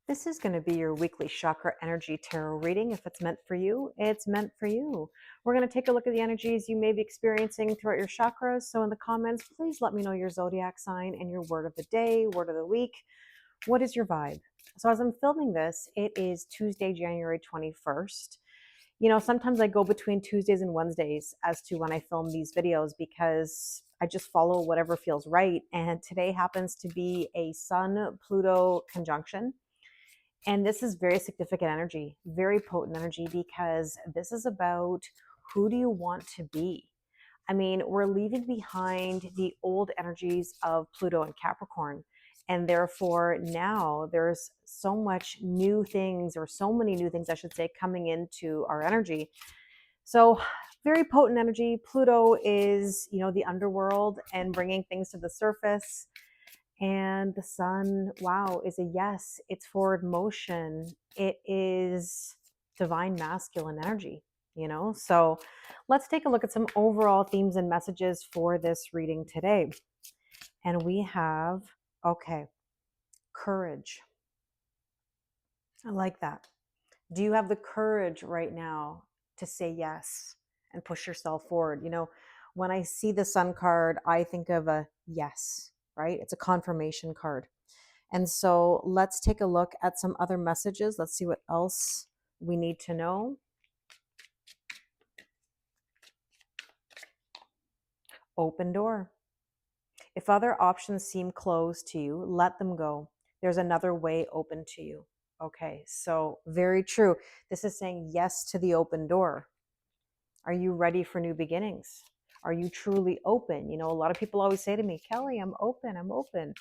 This is going to be your weekly chakra energy tarot reading. If it's meant for you, it's meant for you. We're going to take a look at the energies you may be experiencing throughout your chakras. So, in the comments, please let me know your zodiac sign and your word of the day, word of the week. What is your vibe? So, as I'm filming this, it is Tuesday, January 21st. You know, sometimes I go between Tuesdays and Wednesdays as to when I film these videos because I just follow whatever feels right. And today happens to be a Sun Pluto conjunction. And this is very significant energy, very potent energy, because this is about who do you want to be? I mean, we're leaving behind the old energies of Pluto and Capricorn. And therefore, now there's so much new things, or so many new things, I should say, coming into our energy. So, very potent energy. Pluto is, the underworld and bringing things to the surface. And the sun, wow, is a yes. It's forward motion. It is divine masculine energy. So let's take a look at some overall themes and messages for this reading today. And we have, okay, courage. I like that. Do you have the courage right now to say yes and push yourself forward? When I see the sun card, I think of a yes, right? It's a confirmation card. And so let's take a look at some other messages. Let's see what else we need to know. Open door. If other options seem closed to you, let them go. There's another way open to you. Okay, so very true. This is saying yes to the open door. Are you ready for new beginnings? Are you truly open? A lot of people always say to me, Kelly, I'm open. I'm open.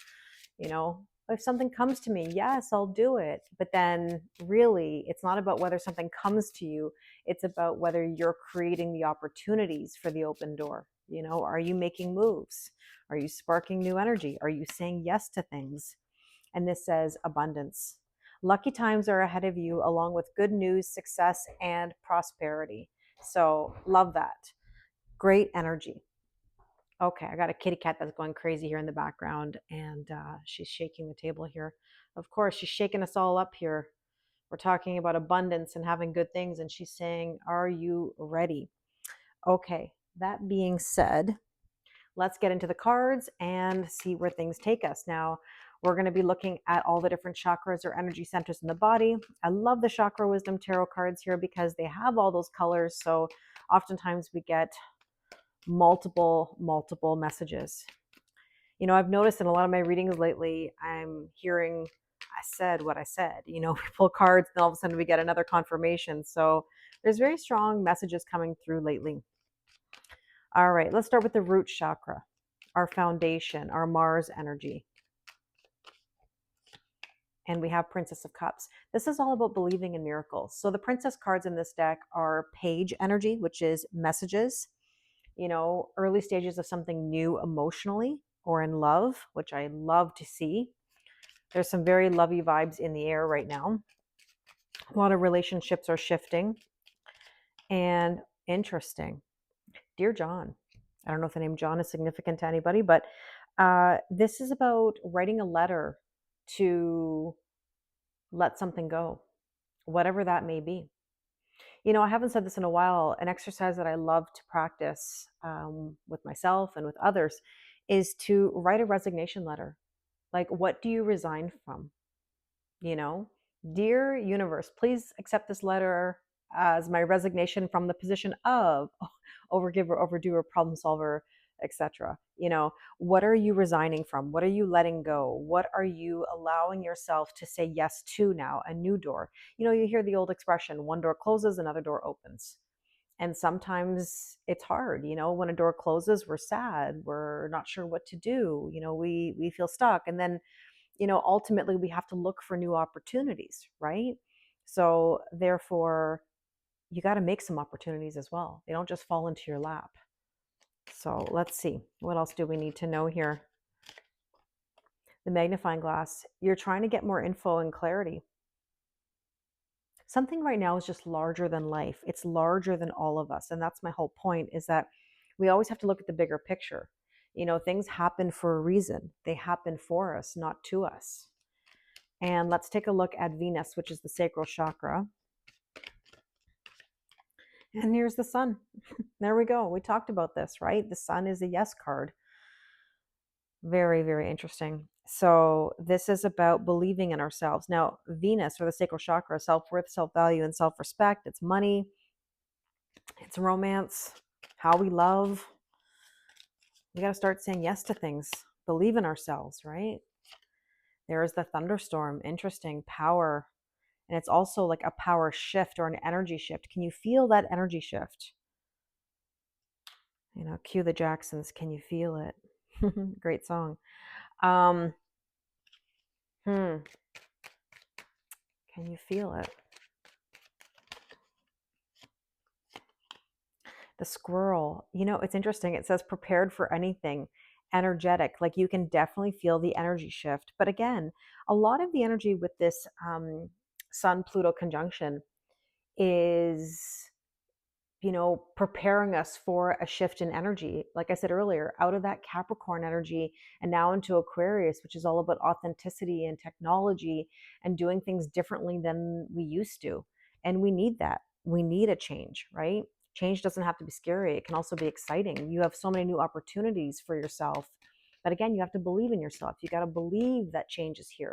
If something comes to me, yes, I'll do it. But then really, it's not about whether something comes to you. It's about whether you're creating the opportunities for the open door. Are you making moves? Are you sparking new energy? Are you saying yes to things? And this says abundance. Lucky times are ahead of you, along with good news, success, and prosperity. So love that. Great energy. Okay, I got a kitty cat that's going crazy here in the background, and she's shaking the table here. Of course, she's shaking us all up here. We're talking about abundance and having good things, and she's saying, are you ready? Okay, that being said, let's get into the cards and see where things take us. Now, we're going to be looking at all the different chakras or energy centers in the body. I love the Chakra Wisdom Tarot cards here because they have all those colors, so oftentimes we get multiple messages. I've noticed in a lot of my readings lately, I'm hearing I said what I said. We pull cards and all of a sudden we get another confirmation. So there's very strong messages coming through lately. All right, let's start with the root chakra, our foundation, our Mars energy. And we have Princess of Cups. This is all about believing in miracles. So the princess cards in this deck are page energy, which is messages, early stages of something new emotionally or in love, which I love to see. There's some very lovey vibes in the air right now. A lot of relationships are shifting. And interesting. Dear John, I don't know if the name John is significant to anybody, but this is about writing a letter to let something go, whatever that may be. I haven't said this in a while. An exercise that I love to practice with myself and with others is to write a resignation letter. Like, what do you resign from? Dear universe, please accept this letter as my resignation from the position of overgiver, overdoer, problem solver, etc. What are you resigning from? What are you letting go? What are you allowing yourself to say yes to now? A new door. You hear the old expression, one door closes, another door opens. And sometimes it's hard, when a door closes, we're sad, we're not sure what to do, we feel stuck. And then ultimately we have to look for new opportunities, right? So therefore, you got to make some opportunities as well. They don't just fall into your lap. So let's see. What else do we need to know here? The magnifying glass. You're trying to get more info and clarity. Something right now is just larger than life. It's larger than all of us. And that's my whole point, is that we always have to look at the bigger picture. Things happen for a reason. They happen for us, not to us. And let's take a look at Venus, which is the sacral chakra. And here's the sun. There we go. We talked about this, right? The sun is a yes card. Very, very interesting. So this is about believing in ourselves. Now, Venus, or the sacral chakra, self-worth, self-value, and self-respect. It's money, it's romance, how we love. We got to start saying yes to things. Believe in ourselves, right? There is the thunderstorm. Interesting. Power. And it's also like a power shift or an energy shift. Can you feel that energy shift? You know, cue the Jacksons. Can you feel it? Great song. Can you feel it? The squirrel, you know, it's interesting. It says prepared for anything, energetic. Like you can definitely feel the energy shift. But again, a lot of the energy with this Sun Pluto conjunction is, you know, preparing us for a shift in energy. Like I said earlier, out of that Capricorn energy and now into Aquarius, which is all about authenticity and technology and doing things differently than we used to. And we need that. We need a change, right? Change doesn't have to be scary. It can also be exciting. You have so many new opportunities for yourself. But again, you have to believe in yourself. You got to believe that change is here.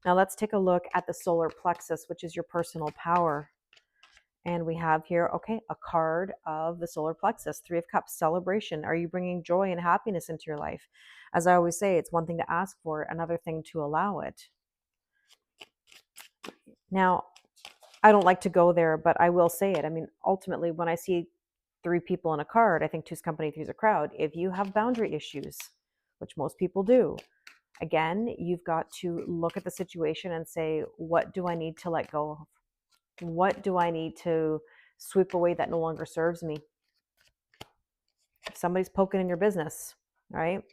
Now let's take a look at the solar plexus, which is your personal power. And we have here, okay, a card of the solar plexus, 3 of Cups, celebration. Are you bringing joy and happiness into your life? As I always say, it's one thing to ask for, another thing to allow it. Now, I don't like to go there, but I will say it. I mean, ultimately, when I see 3 people in a card, I think 2's company, 3's a crowd. If you have boundary issues, which most people do, again, you've got to look at the situation and say, what do I need to let go of? What do I need to sweep away that no longer serves me? If somebody's poking in your business, right?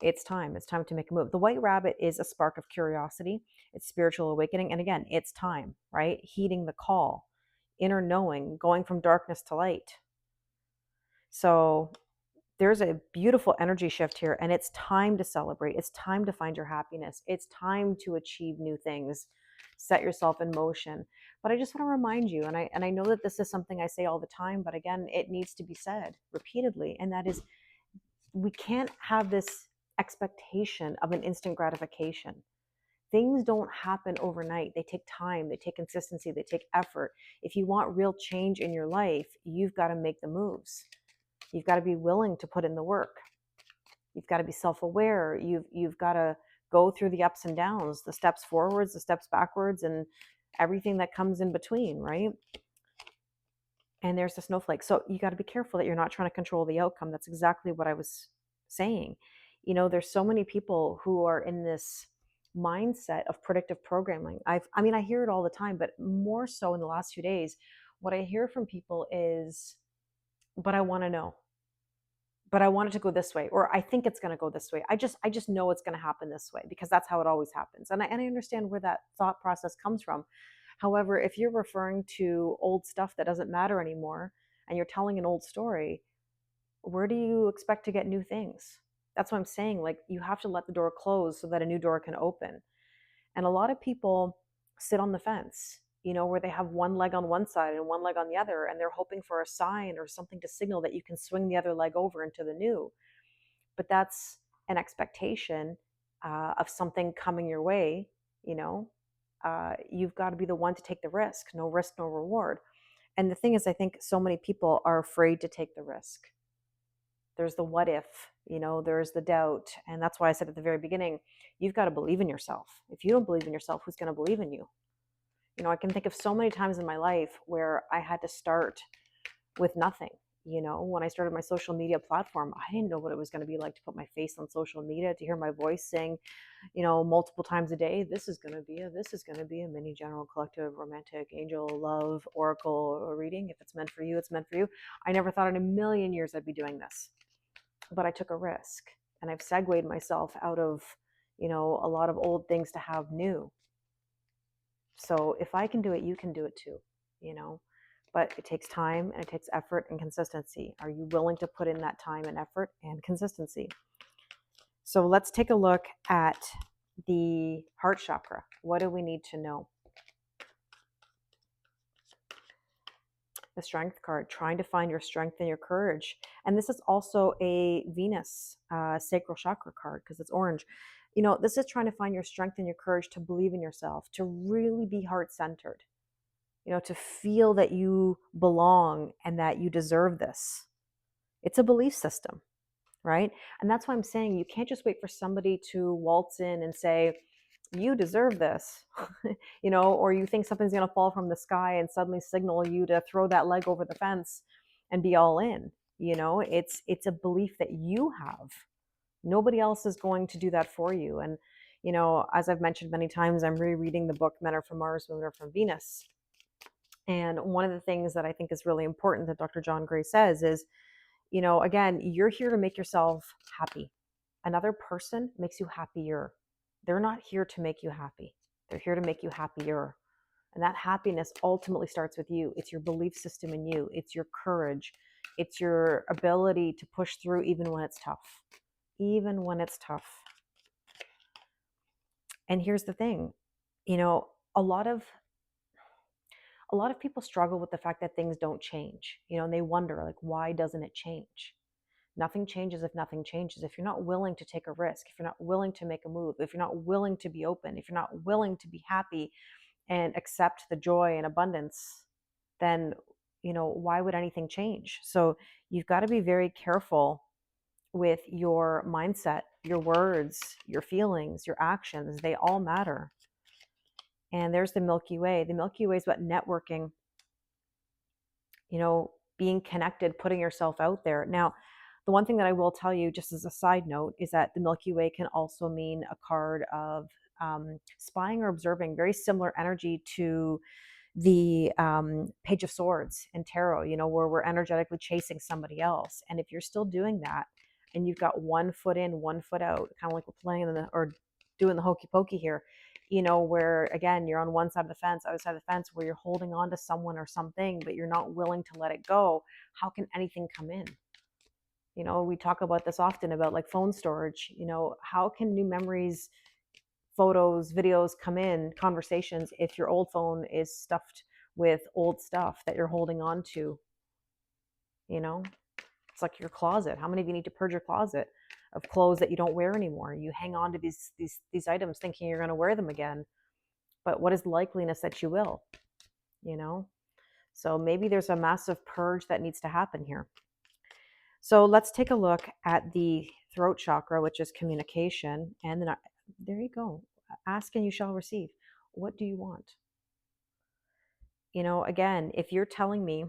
It's time. It's time to make a move. The white rabbit is a spark of curiosity. It's spiritual awakening. And again, it's time, right? Heeding the call, inner knowing, going from darkness to light. So there's a beautiful energy shift here, and it's time to celebrate. It's time to find your happiness. It's time to achieve new things, set yourself in motion. But I just want to remind you, and I know that this is something I say all the time, but again, it needs to be said repeatedly, and that is, we can't have this expectation of an instant gratification. Things don't happen overnight. They take time, they take consistency, they take effort. If you want real change in your life, you've got to make the moves. You've got to be willing to put in the work. You've got to be self-aware. You've got to go through the ups and downs, the steps forwards, the steps backwards, and everything that comes in between, right? And there's the snowflake. So you got to be careful that you're not trying to control the outcome. That's exactly what I was saying. You know, there's so many people who are in this mindset of predictive programming. I hear it all the time, but more so in the last few days, what I hear from people is, but I want to know. But I want it to go this way, or I think it's going to go this way. I just know it's going to happen this way because that's how it always happens. And I understand where that thought process comes from. However, if you're referring to old stuff that doesn't matter anymore and you're telling an old story, where do you expect to get new things? That's what I'm saying. Like, you have to let the door close so that a new door can open. And a lot of people sit on the fence, you know, where they have one leg on one side and one leg on the other, and they're hoping for a sign or something to signal that you can swing the other leg over into the new. But that's an expectation of something coming your way, you know. You've got to be the one to take the risk. No risk, no reward. And the thing is, I think so many people are afraid to take the risk. There's the what if, you know, there's the doubt. And that's why I said at the very beginning, you've got to believe in yourself. If you don't believe in yourself, who's going to believe in you? You know, I can think of so many times in my life where I had to start with nothing. You know, when I started my social media platform, I didn't know what it was going to be like to put my face on social media, to hear my voice saying, you know, multiple times a day, this is going to be a mini general collective romantic angel love oracle reading. If it's meant for you, it's meant for you. I never thought in a million years I'd be doing this, but I took a risk, and I've segued myself out of, you know, a lot of old things to have new. So if I can do it, you can do it too, you know. But it takes time and it takes effort and consistency. Are you willing to put in that time and effort and consistency? So let's take a look at the heart chakra. What do we need to know? The strength card, trying to find your strength and your courage. And this is also a Venus sacral chakra card because it's orange. You know, this is trying to find your strength and your courage to believe in yourself, to really be heart centered, you know, to feel that you belong and that you deserve this. It's a belief system, right? And that's why I'm saying you can't just wait for somebody to waltz in and say, you deserve this, you know, or you think something's going to fall from the sky and suddenly signal you to throw that leg over the fence and be all in. You know, it's a belief that you have. Nobody else is going to do that for you. And, you know, as I've mentioned many times, I'm rereading the book Men Are From Mars, Women Are From Venus. And one of the things that I think is really important that Dr. John Gray says is, you know, again, you're here to make yourself happy. Another person makes you happier. They're not here to make you happy. They're here to make you happier. And that happiness ultimately starts with you. It's your belief system in you. It's your courage. It's your ability to push through even when it's tough. Even when it's tough. And here's the thing, you know, a lot of people struggle with the fact that things don't change, you know, and they wonder, like, why doesn't it change? Nothing changes if nothing changes. If you're not willing to take a risk, if you're not willing to make a move, if you're not willing to be open, if you're not willing to be happy and accept the joy and abundance, then, you know, why would anything change? So you've got to be very careful with your mindset, your words, your feelings, your actions. They all matter. And there's the Milky Way. The Milky Way is about networking, you know, being connected, putting yourself out there. Now, the one thing that I will tell you, just as a side note, is that the Milky Way can also mean a card of spying or observing, very similar energy to the Page of Swords in tarot, you know, where we're energetically chasing somebody else. And if you're still doing that and you've got one foot in, one foot out, kind of like we're playing or doing the hokey pokey here, you know, where again, you're on one side of the fence, other side of the fence, where you're holding on to someone or something, but you're not willing to let it go. How can anything come in? You know, we talk about this often about like phone storage. You know, how can new memories, photos, videos come in, conversations, if your old phone is stuffed with old stuff that you're holding on to? You know, it's like your closet. How many of you need to purge your closet of clothes that you don't wear anymore? You hang on to these items thinking you're going to wear them again, but what is the likeliness that you will? You know, so maybe there's a massive purge that needs to happen here. So let's take a look at the throat chakra, which is communication. And then there you go. Ask and you shall receive. What do you want? You know, again, if you're telling me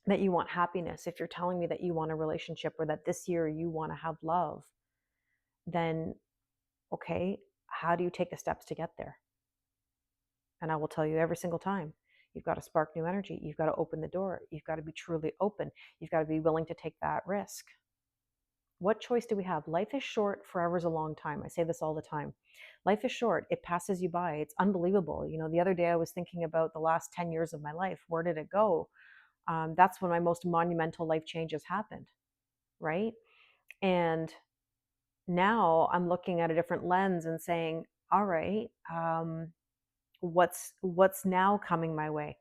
that you want happiness, if you're telling me that you want a relationship or that this year you want to have love, then okay, how do you take the steps to get there? And I will tell you every single time, you've got to spark new energy. You've got to open the door. You've got to be truly open. You've got to be willing to take that risk. What choice do we have? Life is short, forever's a long time. I say this all the time. Life is short. It passes you by. It's unbelievable. You know, the other day I was thinking about the last 10 years of my life. Where did it go? That's when my most monumental life changes happened, right? And now I'm looking at a different lens and saying, all right, what's now coming my way?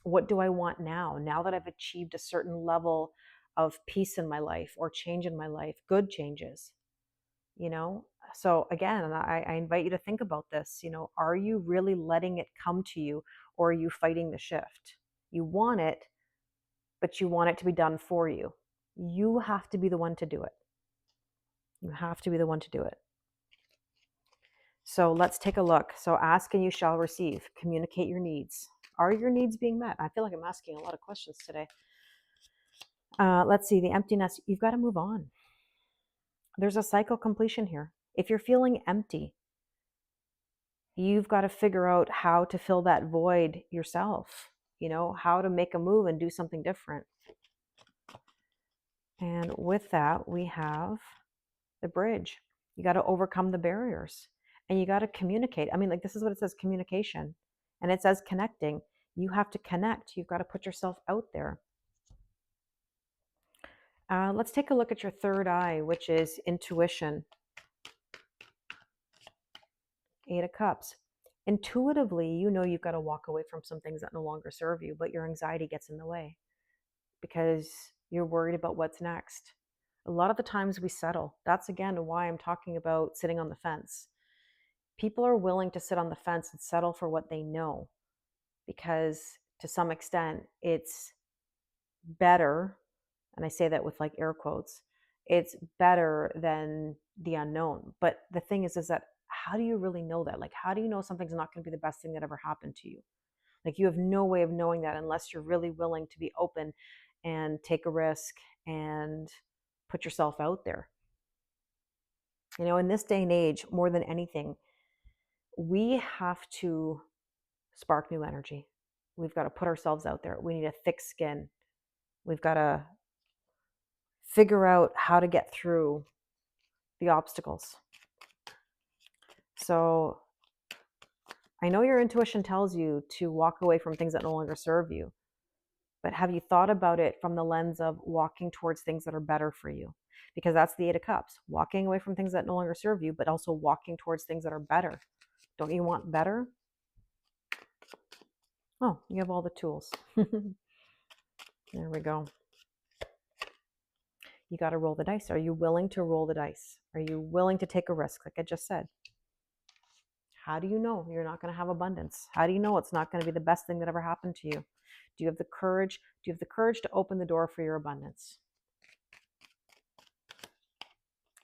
What do I want now that I've achieved a certain level of peace in my life or change in my life, good changes, you know? So again, I invite you to think about this, you know, are you really letting it come to you, or are you fighting the shift? You want it, but you want it to be done for you. You have to be the one to do it. You have to be the one to do it. So let's take a look. So ask and you shall receive. Communicate your needs. Are your needs being met? I feel like I'm asking a lot of questions today. Let's see, the emptiness. You've got to move on. There's a cycle completion here. If you're feeling empty, you've got to figure out how to fill that void yourself, you know, how to make a move and do something different. And with that, we have the bridge. You got to overcome the barriers and you got to communicate. I mean, like, this is what it says, communication, and it says connecting. You have to connect. You've got to put yourself out there. Let's take a look at your third eye, which is intuition. Eight of Cups. Intuitively, you know you've got to walk away from some things that no longer serve you, but your anxiety gets in the way because you're worried about what's next. A lot of the times we settle. That's again why I'm talking about sitting on the fence. People are willing to sit on the fence and settle for what they know because to some extent it's better, and I say that with like air quotes, it's better than the unknown. But the thing is that how do you really know that? Like, how do you know something's not going to be the best thing that ever happened to you? Like, you have no way of knowing that unless you're really willing to be open and take a risk and put yourself out there. You know, in this day and age, more than anything, we have to spark new energy. We've got to put ourselves out there. We need a thick skin. We've got to figure out how to get through the obstacles. So I know your intuition tells you to walk away from things that no longer serve you, but have you thought about it from the lens of walking towards things that are better for you? Because that's the Eight of Cups, walking away from things that no longer serve you, but also walking towards things that are better. Don't you want better? Oh, you have all the tools. There we go. You got to roll the dice. Are you willing to roll the dice? Are you willing to take a risk, like I just said? How do you know you're not going to have abundance? How do you know it's not going to be the best thing that ever happened to you? Do you have the courage? Do you have the courage to open the door for your abundance?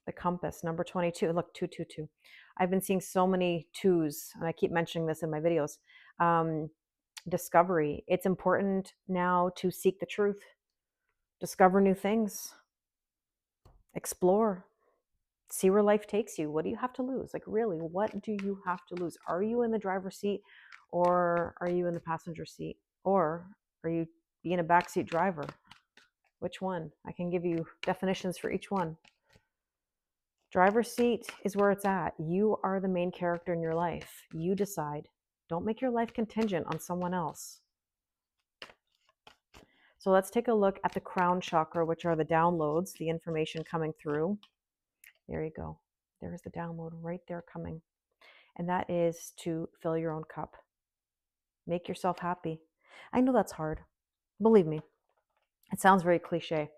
The compass, number 22. Look, 222. I've been seeing so many twos, and I keep mentioning this in my videos. Discovery. It's important now to seek the truth, discover new things, explore, see where life takes you. What do you have to lose? Like, really, what do you have to lose? Are you in the driver's seat, or are you in the passenger seat, or are you being a backseat driver? Which one? I can give you definitions for each one. Driver's seat is where it's at. You are the main character in your life. You decide. Don't make your life contingent on someone else. So let's take a look at the crown chakra, which are the downloads, the information coming through. There you go. There's the download right there coming. And that is to fill your own cup. Make yourself happy. I know that's hard. Believe me. It sounds very cliche.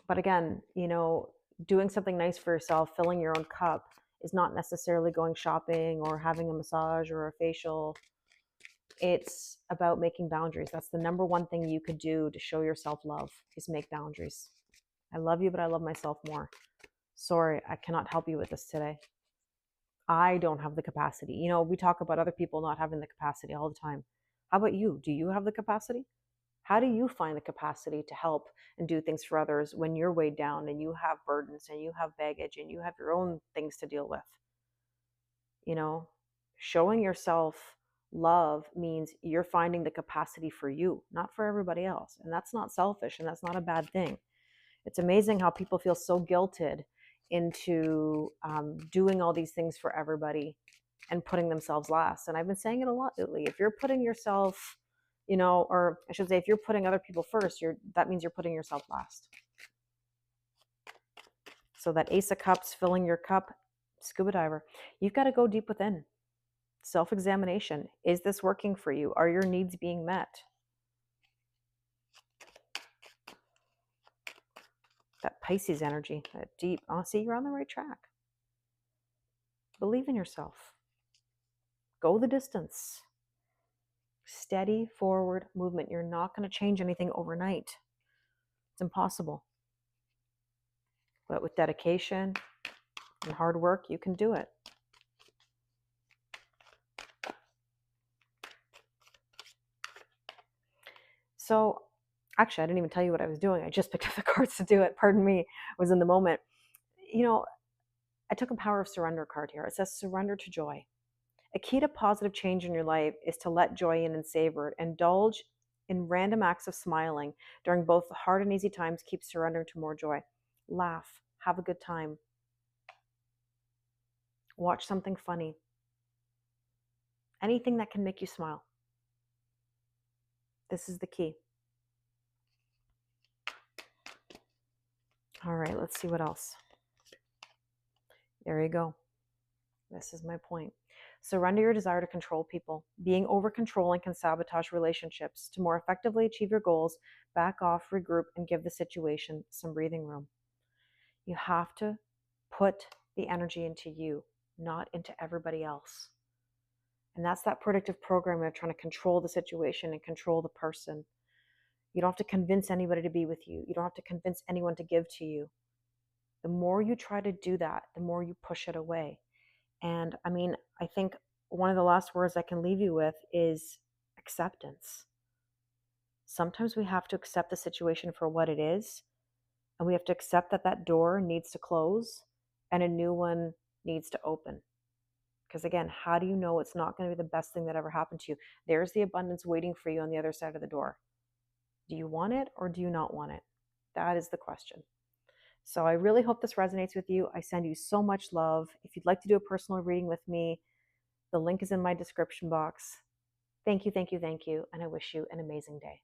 But again, you know, doing something nice for yourself, filling your own cup, is not necessarily going shopping or having a massage or a facial. It's about making boundaries. That's the number one thing you could do to show yourself love, is make boundaries. I love you, but I love myself more. Sorry, I cannot help you with this today. I don't have the capacity. You know, we talk about other people not having the capacity all the time. How about you? Do you have the capacity? How do you find the capacity to help and do things for others when you're weighed down and you have burdens and you have baggage and you have your own things to deal with? You know, showing yourself love means you're finding the capacity for you, not for everybody else. And that's not selfish, and that's not a bad thing. It's amazing how people feel so guilted into doing all these things for everybody and putting themselves last. And I've been saying it a lot lately. If you're putting yourself, you know, or I should say, if you're putting other people first, that means you're putting yourself last. So that Ace of Cups, filling your cup, scuba diver, you've got to go deep within. Self-examination. Is this working for you? Are your needs being met? That Pisces energy, that deep, oh, see, you're on the right track. Believe in yourself. Go the distance. Steady forward movement. You're not going to change anything overnight. It's impossible. But with dedication and hard work, you can do it. So, actually, I didn't even tell you what I was doing. I just picked up the cards to do it. Pardon me. I was in the moment. You know, I took a Power of Surrender card here. It says surrender to joy. A key to positive change in your life is to let joy in and savor it. Indulge in random acts of smiling during both the hard and easy times. Keep surrendering to more joy. Laugh. Have a good time. Watch something funny. Anything that can make you smile. This is the key. All right, let's see what else. There you go. This is my point. Surrender your desire to control people. Being over controlling can sabotage relationships. To more effectively achieve your goals, back off, regroup, and give the situation some breathing room. You have to put the energy into you, not into everybody else. And that's that predictive programming of trying to control the situation and control the person. You don't have to convince anybody to be with you. You don't have to convince anyone to give to you. The more you try to do that, the more you push it away. And I mean, I think one of the last words I can leave you with is acceptance. Sometimes we have to accept the situation for what it is, and we have to accept that that door needs to close and a new one needs to open. Because again, how do you know it's not going to be the best thing that ever happened to you? There's the abundance waiting for you on the other side of the door. Do you want it or do you not want it? That is the question. So I really hope this resonates with you. I send you so much love. If you'd like to do a personal reading with me, the link is in my description box. Thank you, thank you, thank you, and I wish you an amazing day.